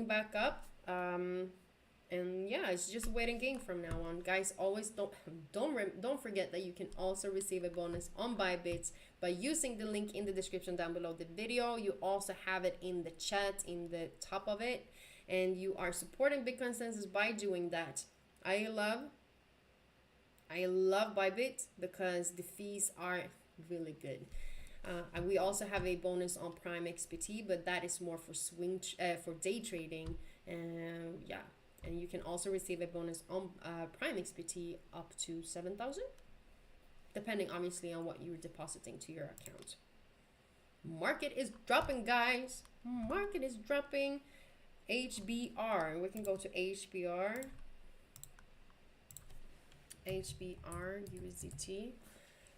picking back up. And yeah, it's just a waiting game from now on, guys. Always don't forget that you can also receive a bonus on Bybit by using the link in the description down below the video. You also have it in the chat in the top of it, and you are supporting Big Consensus by doing that. I love Bybit because the fees are really good. And we also have a bonus on Prime XPT, but that is more for for day trading. Yeah. And you can also receive a bonus on Prime XPT up to 7,000, depending obviously on what you're depositing to your account. Market is dropping, guys. Market is dropping. HBR. We can go to HBR. HBR USDT.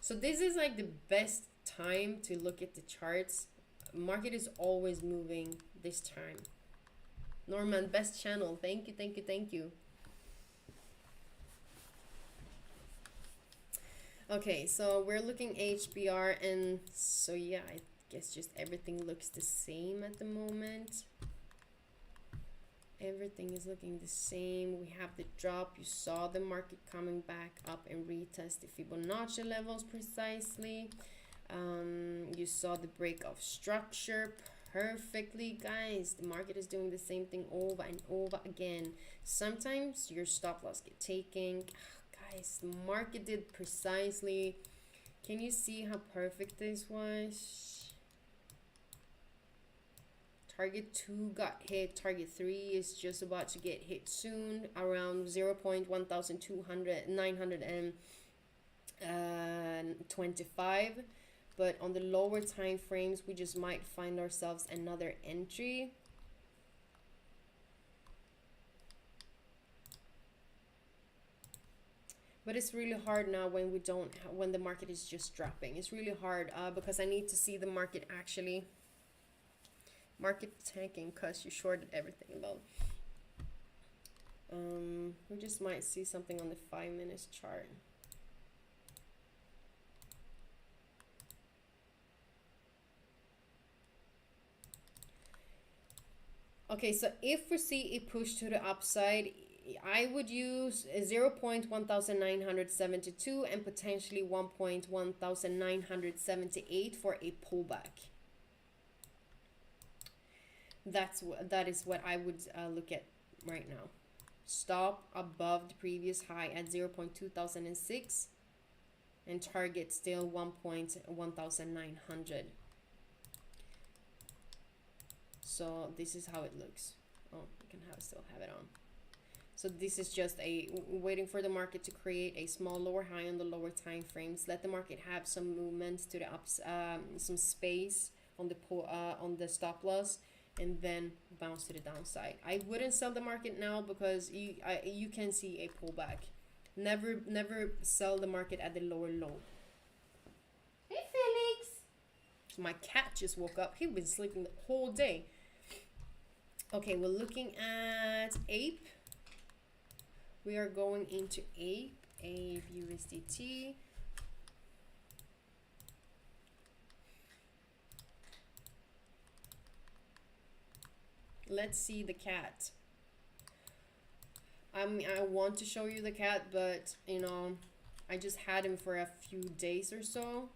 So this is like the best time to look at the charts. Market is always moving this time. Norman, best channel. Thank you, thank you, thank you. Okay, so we're looking HBR, and so yeah, I guess just everything looks the same at the moment. Everything is looking the same. We have the drop. You saw the market coming back up and retest the Fibonacci levels precisely. You saw the break of structure perfectly, guys. The market is doing the same thing over and over again. Sometimes your stop loss get taken. Guys, the market did precisely. Can you see how perfect this was? Target 2 got hit. Target 3 is just about to get hit soon, around 0.925. But on the lower time frames, we just might find ourselves another entry. But it's really hard now when when the market is just dropping. It's really hard because I need to see the market actually. Market tanking because you shorted everything though. We just might see something on the 5 minutes chart. Okay, so if we see a push to the upside, I would use 0.1972 and potentially 1.1978 for a pullback. That is what I would look at right now. Stop above the previous high at 0.2006 and target still 1.1900. So this is how it looks. Oh, you can still have it on. So this is just waiting for the market to create a small lower high on the lower time frames. Let the market have some movement to the ups, some space on the stop loss, and then bounce to the downside. I wouldn't sell the market now because you can see a pullback. Never sell the market at the lower low. Hey Felix. My cat just woke up. He's been sleeping the whole day. Okay, we're looking at Ape. We are going into Ape USDT. Let's see the cat. I want to show you the cat, but you know, I just had him for a few days or so,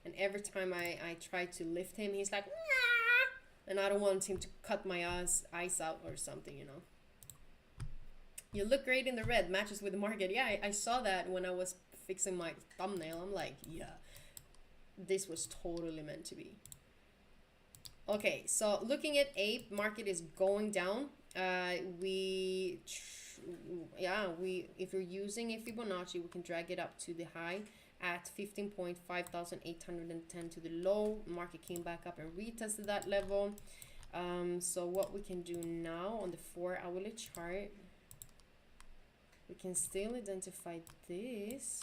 and every time I try to lift him, he's like, nah! And I don't want him to cut my eyes out or something, you know. You look great in the red, matches with the market. Yeah, I saw that when I was fixing my thumbnail. I'm like, yeah, this was totally meant to be. Okay, so looking at Ape, market is going down. If you're using a Fibonacci, we can drag it up to the high at 15.5810 to the low. Market came back up and retested that level. So what we can do now on the 4-hourly chart, we can still identify this.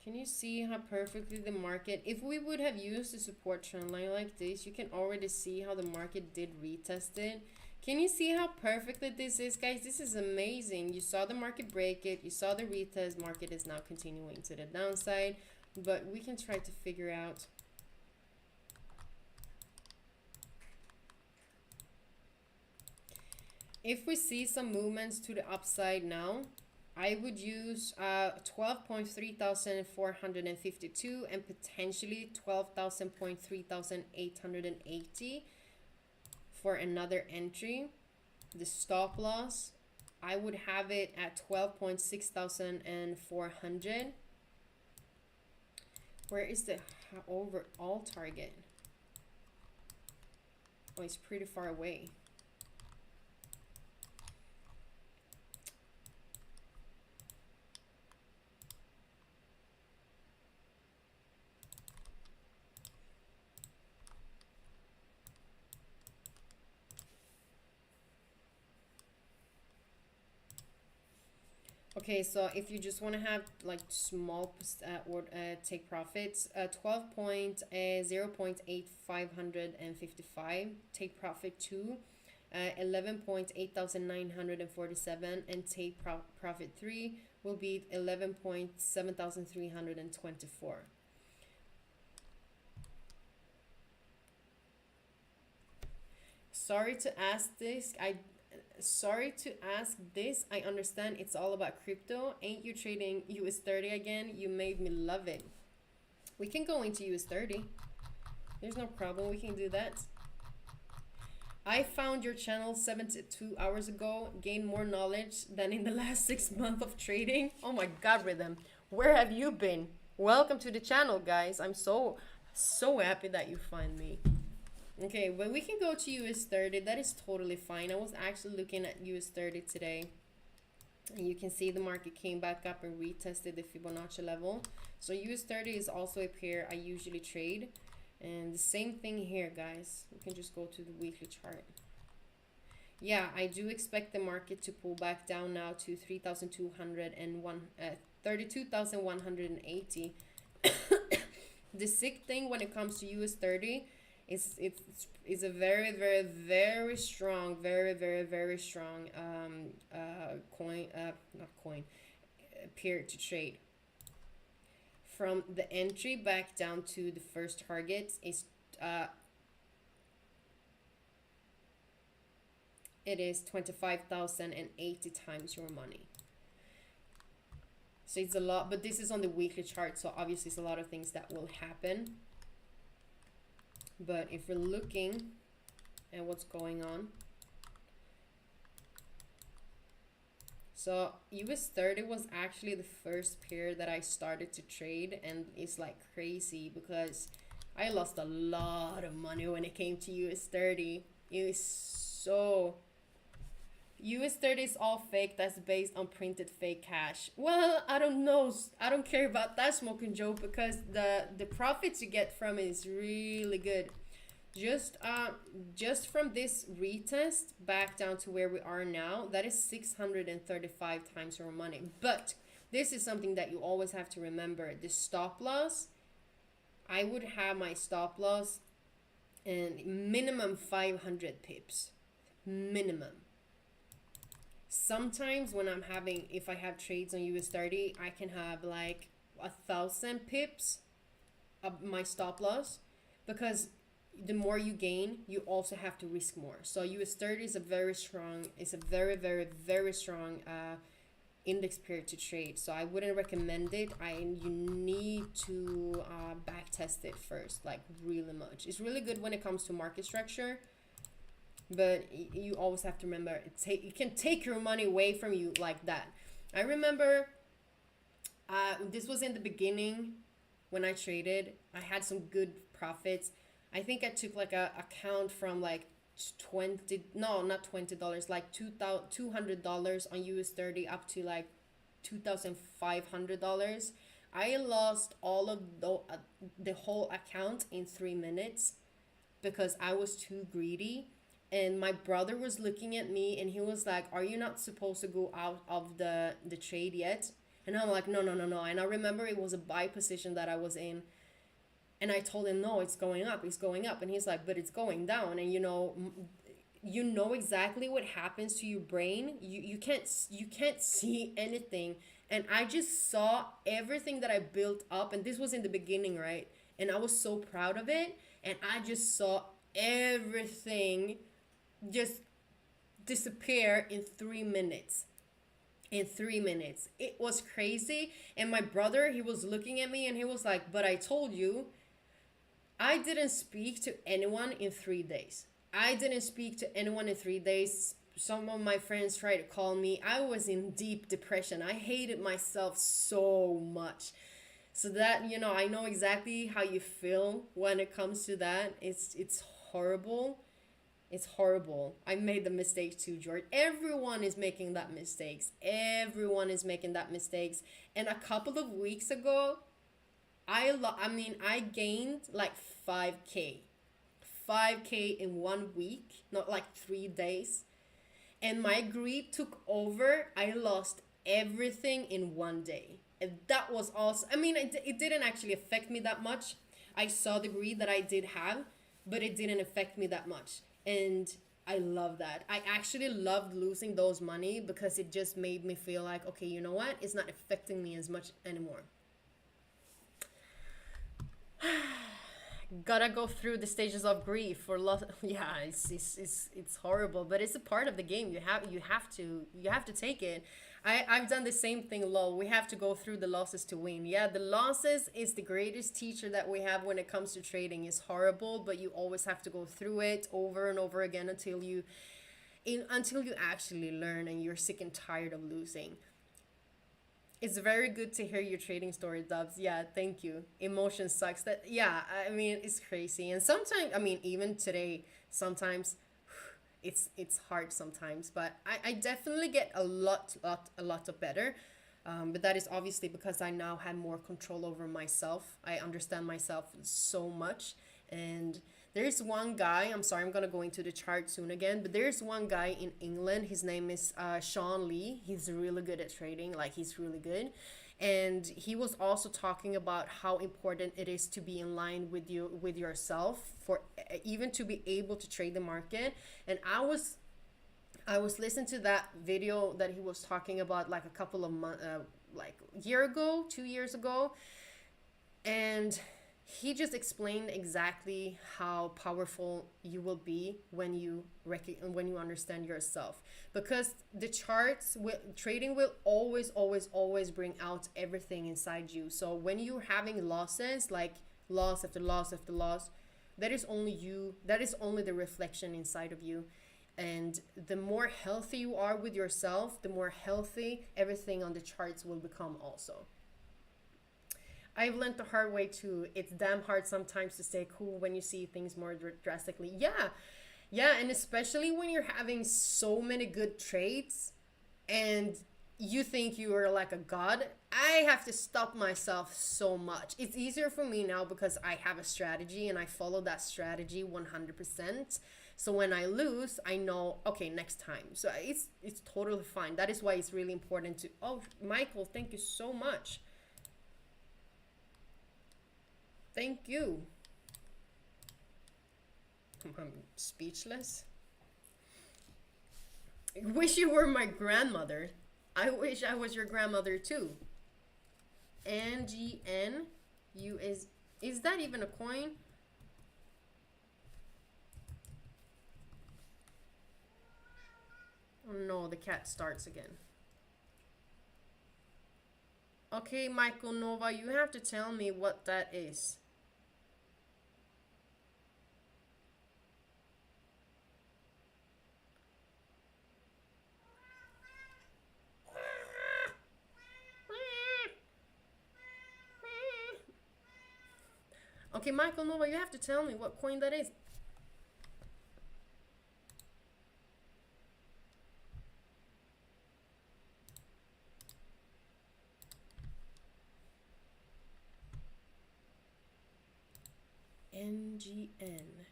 Can you see how perfectly the market, if we would have used a support trend line like this, you can already see how the market did retest it. Can you see how perfectly this is, guys? This is amazing. You saw the market break it, you saw the retest, market is now continuing to the downside, but we can try to figure out. If we see some movements to the upside now, I would use 12.3452 and potentially 12,000.3880 for another entry. The stop loss, I would have it at 12,6400. Where is the overall target? Oh, it's pretty far away. Okay, so if you just want to have like small or take profits, 12.0.8555 take profit 2, 11.8947 and take profit 3 will be 11.7324. Sorry to ask this. I understand it's all about crypto. Ain't you trading US30 again? You made me love it. We can go into US30. There's no problem. We can do that. I found your channel 72 hours ago. Gained more knowledge than in the last 6 months of trading. Oh my God, Rhythm. Where have you been? Welcome to the channel, guys. I'm so happy that you find me. Okay, but we can go to US30. That is totally fine. I was actually looking at US30 today. And you can see the market came back up and retested the Fibonacci level. So US30 is also a pair I usually trade. And the same thing here, guys. We can just go to the weekly chart. Yeah, I do expect the market to pull back down now to 32,180. The sick thing when it comes to US30 is it's a very strong, very strong pair to trade. From the entry back down to the first target is it is 25,080 times your money. So it's a lot, but this is on the weekly chart, so obviously it's a lot of things that will happen. But if we're looking at what's going on, so US30 was actually the first pair that I started to trade, and it's like crazy because I lost a lot of money when it came to US30. It was so... US30 is all fake. That's based on printed fake cash. Well, I don't know. I don't care about that, Smoking Joe, because the profits you get from it is really good. Just from this retest back down to where we are now, that is 635 times your money. But this is something that you always have to remember. The stop loss, I would have my stop loss and minimum 500 pips. Minimum. Sometimes when if I have trades on US30, I can have like 1,000 pips of my stop loss, because the more you gain, you also have to risk more. So US30 is a very strong index pair to trade. So I wouldn't recommend it. You need to back test it first, like really much. It's really good when it comes to market structure, but you always have to remember it can take your money away from you like that. I remember this was in the beginning when I traded. I had some good profits. I think I took like a account from like $20, like $200 on US30 up to like $2,500. I lost all of the whole account in 3 minutes because I was too greedy. And my brother was looking at me and he was like, "Are you not supposed to go out of the trade yet?" And I'm like, no. And I remember it was a buy position that I was in. And I told him, "No, it's going up. It's going up." And he's like, "But it's going down." And you know exactly what happens to your brain. You can't see anything. And I just saw everything that I built up. And this was in the beginning, right? And I was so proud of it. And I just saw everything just disappear in 3 minutes. In 3 minutes. It was crazy. And my brother, he was looking at me and he was like, but I told you, I didn't speak to anyone in 3 days. I didn't speak to anyone in 3 days. Some of my friends tried to call me. I was in deep depression. I hated myself so much. So that, I know exactly how you feel when it comes to that. It's horrible. It's horrible. I made the mistake too, George. Everyone is making that mistakes. Everyone is making that mistakes. And a couple of weeks ago, I gained like 5K. 5K in 1 week, not like 3 days. And my greed took over. I lost everything in 1 day. And that was also, it didn't actually affect me that much. I saw the greed that I did have, but it didn't affect me that much. And I love that. I actually loved losing those money because it just made me feel like, okay, you know what? It's not affecting me as much anymore. Gotta go through the stages of grief or loss. Yeah, it's horrible, but it's a part of the game. You have to take it. I've done the same thing. Lol, we have to go through the losses to win. Yeah, the losses is the greatest teacher that we have when it comes to trading. It's horrible, but you always have to go through it over and over again until you actually learn and you're sick and tired of losing. It's very good to hear your trading story, Dubs. Yeah, thank you. Emotion sucks. It's crazy. And sometimes, even today, sometimes it's hard sometimes. But I definitely get a lot of better. But that is obviously because I now have more control over myself. I understand myself so much. And there's one guy, I'm sorry, I'm going to go into the chart soon again, but there's one guy in England. His name is Sean Lee. He's really good at trading, like he's really good. And he was also talking about how important it is to be in line with yourself for even to be able to trade the market. And I was listening to that video that he was talking about like a couple of months, like year ago, 2 years ago. And he just explained exactly how powerful you will be when you understand yourself, because the trading will always bring out everything inside you. So when you're having losses, like loss after loss after loss, that is only you, that is only the reflection inside of you. And the more healthy you are with yourself, the more healthy everything on the charts will become also. I've learned the hard way too. It's damn hard sometimes to stay cool when you see things more drastically. Yeah, and especially when you're having so many good trades and you think you are like a god. I have to stop myself so much. It's easier for me now because I have a strategy and I follow that strategy 100%. So when I lose, I know, okay, next time. So it's totally fine. That is why it's really important to, oh, Michael, thank you so much. Thank you. I'm speechless. I wish you were my grandmother. I wish I was your grandmother too. NGN is that even a coin? Oh no, the cat starts again. Okay, Michael Nova, you have to tell me what that is. Okay, Michael Nova, you have to tell me what coin that is. NGN.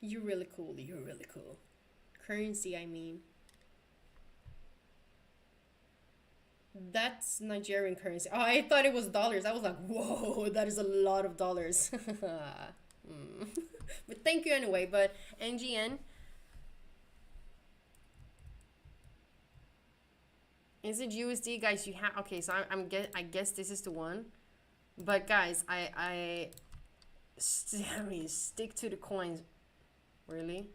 You're really cool. You're really cool. Currency, I mean. That's Nigerian currency. Oh, I thought it was dollars. I was like, whoa, that is a lot of dollars. But thank you anyway. But NGN. Is it USD, guys? You have okay. So I guess this is the one. But guys, I mean, stick to the coins. Really?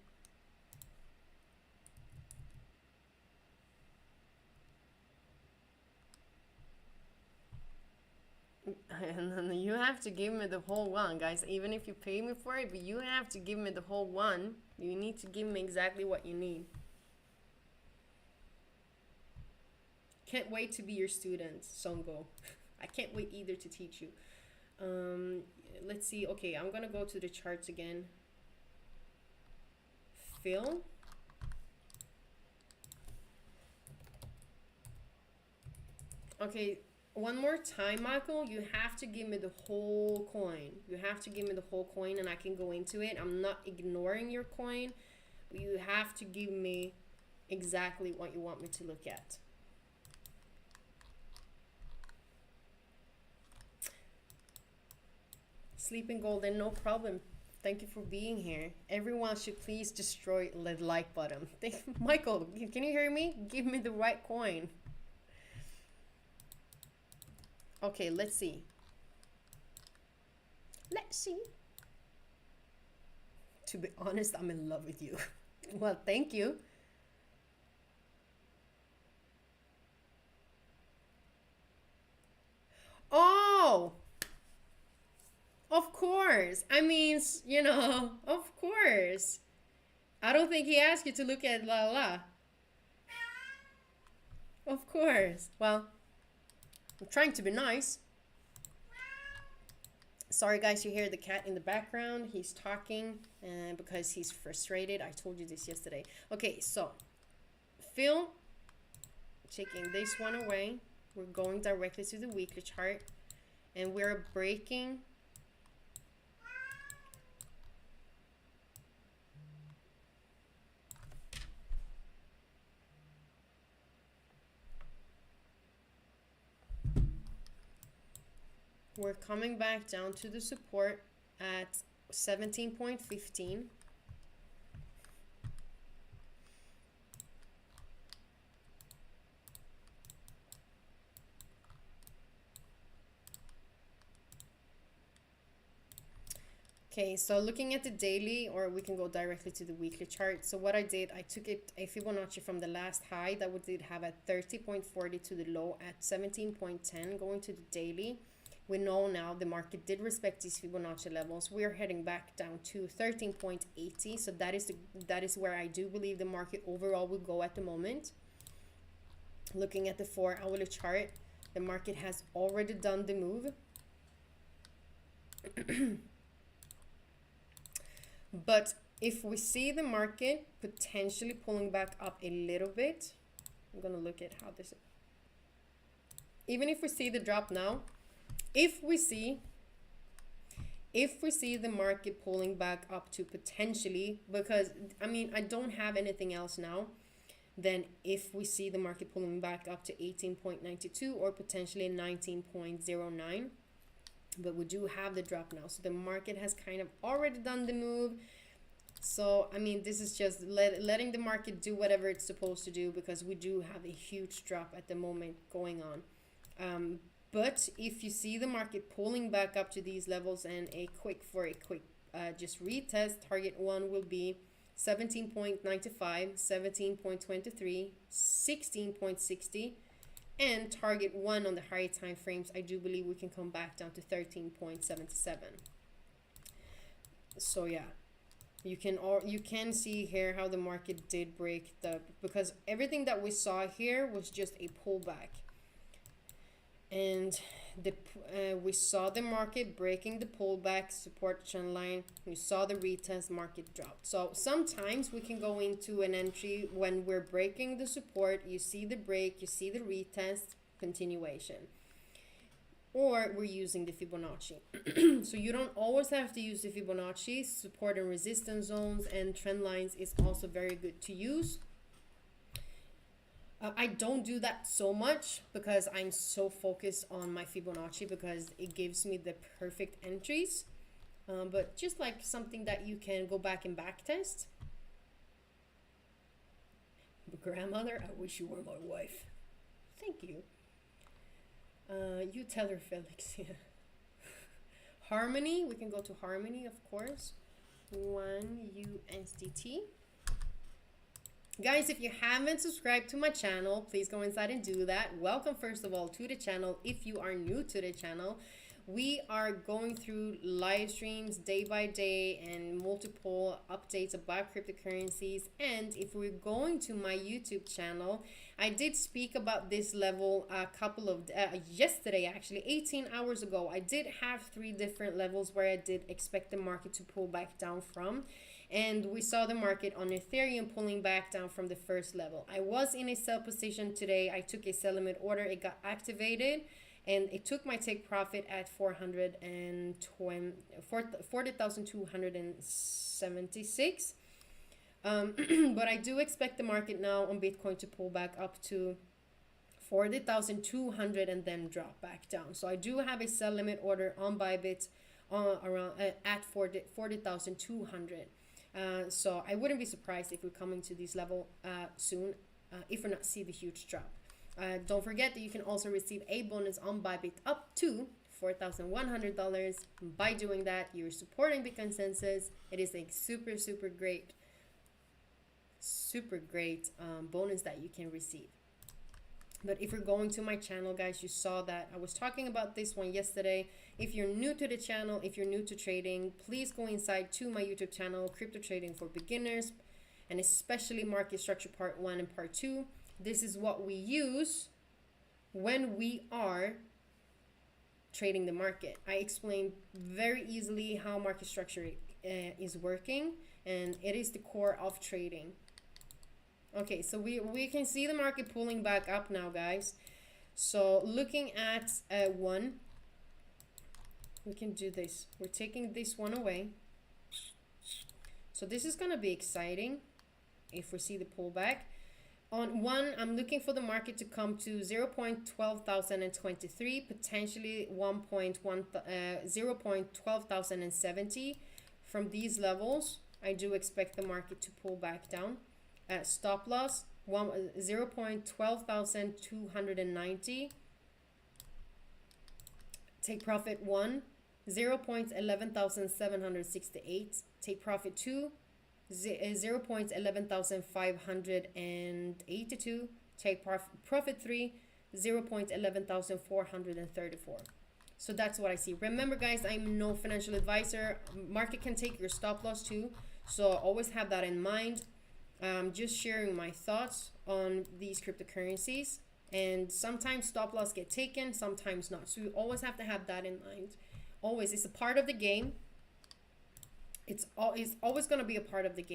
And you have to give me the whole one, guys. Even if you pay me for it, but you have to give me the whole one. You need to give me exactly what you need. Can't wait to be your student, Songo. I can't wait either to teach you. Let's see. Okay, I'm gonna go to the charts again. Phil. Okay, one more time, Michael. You have to give me the whole coin. You have to give me the whole coin and I can go into it. I'm not ignoring your coin, but you have to give me exactly what you want me to look at. Sleeping Golden, no problem. Thank you for being here. Everyone should please destroy the like button. Michael, can you hear me? Give me the right coin. Okay, let's see. Let's see. To be honest, I'm in love with you. Well, thank you. Oh, of course. I mean, you know, of course. I don't think he asked you to look at la la. Of course. Well, I'm trying to be nice. Sorry guys, you hear the cat in the background. He's talking because he's frustrated. I told you this yesterday. Okay, so Phil, taking this one away. We're going directly to the weekly chart and we're breaking we're coming back down to the support at 17.15. Okay, so looking at the daily, or we can go directly to the weekly chart. So what I did, I took it a Fibonacci from the last high that we did have at 30.40 to the low at 17.10, going to the daily. We know now the market did respect these Fibonacci levels. We're heading back down to 13.80. So that is where I do believe the market overall will go at the moment. Looking at the 4-hourly chart, the market has already done the move. But if we see the market potentially pulling back up a little bit, I'm gonna look at how this, even if we see the drop now, if we see the market pulling back up to potentially, because I mean, I don't have anything else now, then if we see the market pulling back up to 18.92 or potentially 19.09, but we do have the drop now. So the market has kind of already done the move. So, I mean, this is just letting the market do whatever it's supposed to do, because we do have a huge drop at the moment going on. But if you see the market pulling back up to these levels and a quick just retest, target one will be 17.95, 17.23, 16.60, and target one on the higher time frames. I do believe we can come back down to 13.77. So yeah, you can see here how the market did break because everything that we saw here was just a pullback. And we saw the market breaking the pullback support trend line. We saw the retest, market drop. So sometimes we can go into an entry when we're breaking the support. You see the break, you see the retest, continuation. Or we're using the Fibonacci. So you don't always have to use the Fibonacci. Support and resistance zones and trend lines is also very good to use. I don't do that so much because I'm so focused on my Fibonacci because it gives me the perfect entries. But just like something that you can go back and back test. But grandmother, I wish you were my wife. Thank you. You tell her, Felix. Yeah. Harmony, we can go to Harmony, of course. 1 USDT. Guys, if you haven't subscribed to my channel, please go inside and do that. Welcome, first of all, to the channel. If you are new to the channel, we are going through live streams day by day and multiple updates about cryptocurrencies. And if we're going to my YouTube channel, I did speak about this level a couple of yesterday, actually 18 hours ago. I did have 3 different levels where I did expect the market to pull back down from. And we saw the market on Ethereum pulling back down from the first level. I was in a sell position today. I took a sell limit order. It got activated and it took my take profit at 40,276. But I do expect the market now on Bitcoin to pull back up to 40,200 and then drop back down. So I do have a sell limit order on Bybit around at 40,200. So I wouldn't be surprised if we're coming to this level soon, if we not see the huge drop. Don't forget that you can also receive a bonus on Bybit up to $4,100. By doing that, you're supporting BitConsensus. It is a super great bonus that you can receive. But if you're going to my channel, guys, you saw that I was talking about this one yesterday. If you're new to the channel, if you're new to trading, please go inside to my YouTube channel, Crypto Trading for Beginners, and especially Market Structure Part 1 and Part 2. This is what we use when we are trading the market. I explained very easily how market structure is working, and it is the core of trading. Okay, so we can see the market pulling back up now, guys. So looking at one, we can do this. We're taking this one away. So this is going to be exciting if we see the pullback. On one, I'm looking for the market to come to 0.12,023, potentially 0.12,070. From these levels, I do expect the market to pull back down. Stop loss 0.12,290. Take profit 1, 0.11,768. Take profit 2, 0.11,582. Take profit 3, 0.11,434. So that's what I see. Remember, guys, I'm no financial advisor. Market can take your stop loss too, so always have that in mind. Just sharing my thoughts on these cryptocurrencies, and sometimes stop loss get taken, sometimes not. So you always have to have that in mind. Always, it's a part of the game. It's always going to be a part of the game.